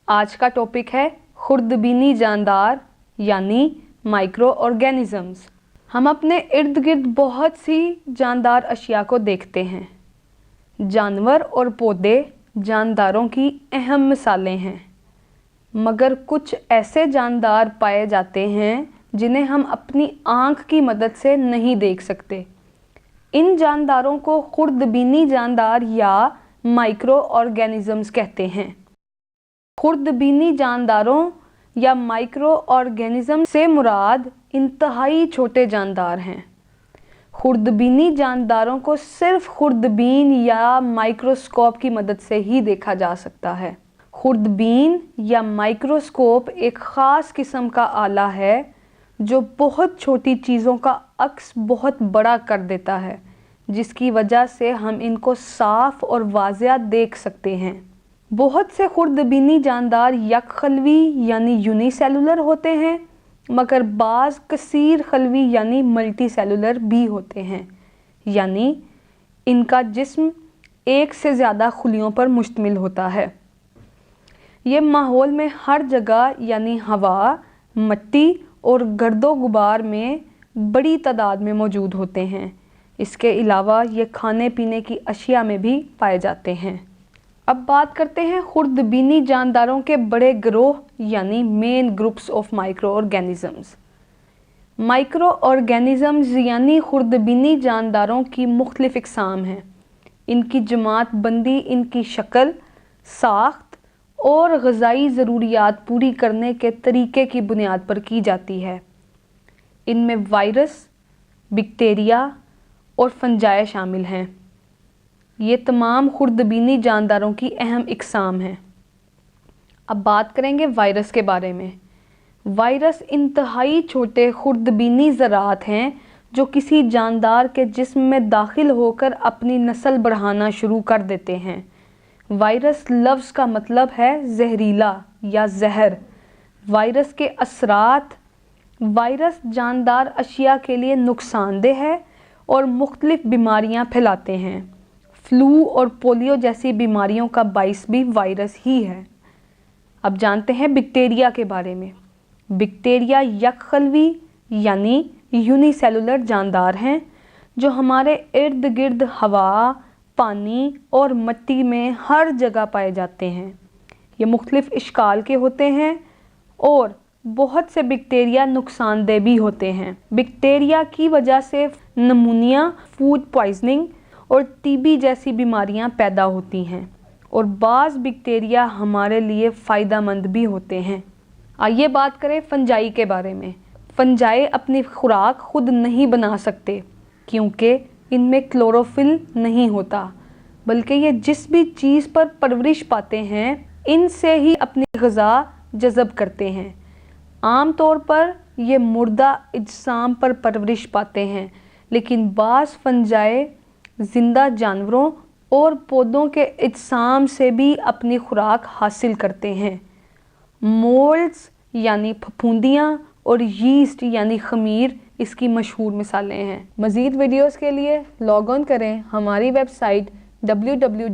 आज का टॉपिक है खुर्दबीनी जानदार यानी माइक्रो ऑर्गेनिजम्स। हम अपने इर्द गिर्द बहुत सी जानदार अशिया को देखते हैं। जानवर और पौधे जानदारों की अहम मिसालें हैं, मगर कुछ ऐसे जानदार पाए जाते हैं जिन्हें हम अपनी आँख की मदद से नहीं देख सकते। इन जानदारों को खुर्दबीनी जानदार या माइक्रो ऑर्गेनिजम्स कहते हैं। खुर्दबीनी जानदारों या माइक्रो ऑर्गेनिज्म से मुराद इंतहाई छोटे जानदार हैं। खुर्दबीनी जानदारों को सिर्फ खुर्दबीन या माइक्रोस्कोप की मदद से ही देखा जा सकता है। खुर्दबीन या माइक्रोस्कोप एक ख़ास किस्म का आला है जो बहुत छोटी चीज़ों का अक्स बहुत बड़ा कर देता है, जिसकी वजह से हम इनको साफ और वाज़िया देख सकते हैं। बहुत से खुर्दबीनी जानदार यकखलवी यानी यूनिसेलुलर होते हैं, मगर बाज़ कसीर खलवी यानी मल्टी सेलुलर भी होते हैं, यानी इनका जिस्म एक से ज़्यादा खुलियों पर मुश्तमिल होता है। ये माहौल में हर जगह यानी हवा, मिट्टी और गर्दो गुबार में बड़ी तादाद में मौजूद होते हैं। इसके अलावा ये खाने पीने की अशिया में भी पाए जाते हैं। अब बात करते हैं खुर्दबीनी जानदारों के बड़े गिरोह यानी main groups of micro organisms. Micro organisms यानी खुर्दबीनी जानदारों की मुख्तलिफ इक़साम हैं। इनकी जमात बंदी इनकी शक्ल, साख्त और ग़िज़ाई ज़रूरियात पूरी करने के तरीक़े की बुनियाद पर की जाती है। इनमें वायरस, बैक्टीरिया और फंजाई शामिल हैं। ये तमाम खुर्दबीनी जानदारों की अहम इक़साम हैं। अब बात करेंगे वायरस के बारे में। वायरस इंतहाई छोटे खुर्दबीनी ज़रात हैं जो किसी जानदार के जिस्म में दाखिल होकर अपनी नस्ल बढ़ाना शुरू कर देते हैं। वायरस लफ्ज़ का मतलब है जहरीला या जहर। वायरस के असरात: वायरस जानदार अशिया के लिए नुकसानदेह है और मुख्तलिफ बीमारियां फैलाते हैं। फ्लू और पोलियो जैसी बीमारियों का बाइस भी वायरस ही है। अब जानते हैं बैक्टीरिया के बारे में। बैक्टीरिया यकखलवी यानी यूनिसेलुलर जानदार हैं जो हमारे इर्द गिर्द हवा, पानी और मिट्टी में हर जगह पाए जाते हैं। ये मुख्तलिफ इश्काल के होते हैं और बहुत से बैक्टीरिया नुकसानदेह भी होते हैं। बैक्टीरिया की वजह से नमूनिया, फूड पॉइजनिंग और टीबी जैसी बीमारियां पैदा होती हैं और बाज़ बैक्टीरिया हमारे लिए फ़ायदेमंद भी होते हैं। आइए बात करें फंजाई के बारे में। फंजाई अपनी खुराक खुद नहीं बना सकते क्योंकि इनमें क्लोरोफिल नहीं होता, बल्कि ये जिस भी चीज़ पर परवरिश पाते हैं इनसे ही अपनी ग़िज़ा जज़ब करते हैं। आम तौर पर ये मुर्दा अजसाम पर परवरिश पाते हैं, लेकिन बाज़ फंजाई ज़िंदा जानवरों और पौधों के अजसाम से भी अपनी खुराक हासिल करते हैं। मोल्ड्स यानी फफूंदियाँ और यीस्ट यानी खमीर इसकी मशहूर मिसालें हैं। मज़ीद वीडियोस के लिए लॉग ऑन करें हमारी वेबसाइट www.pen.org.pk।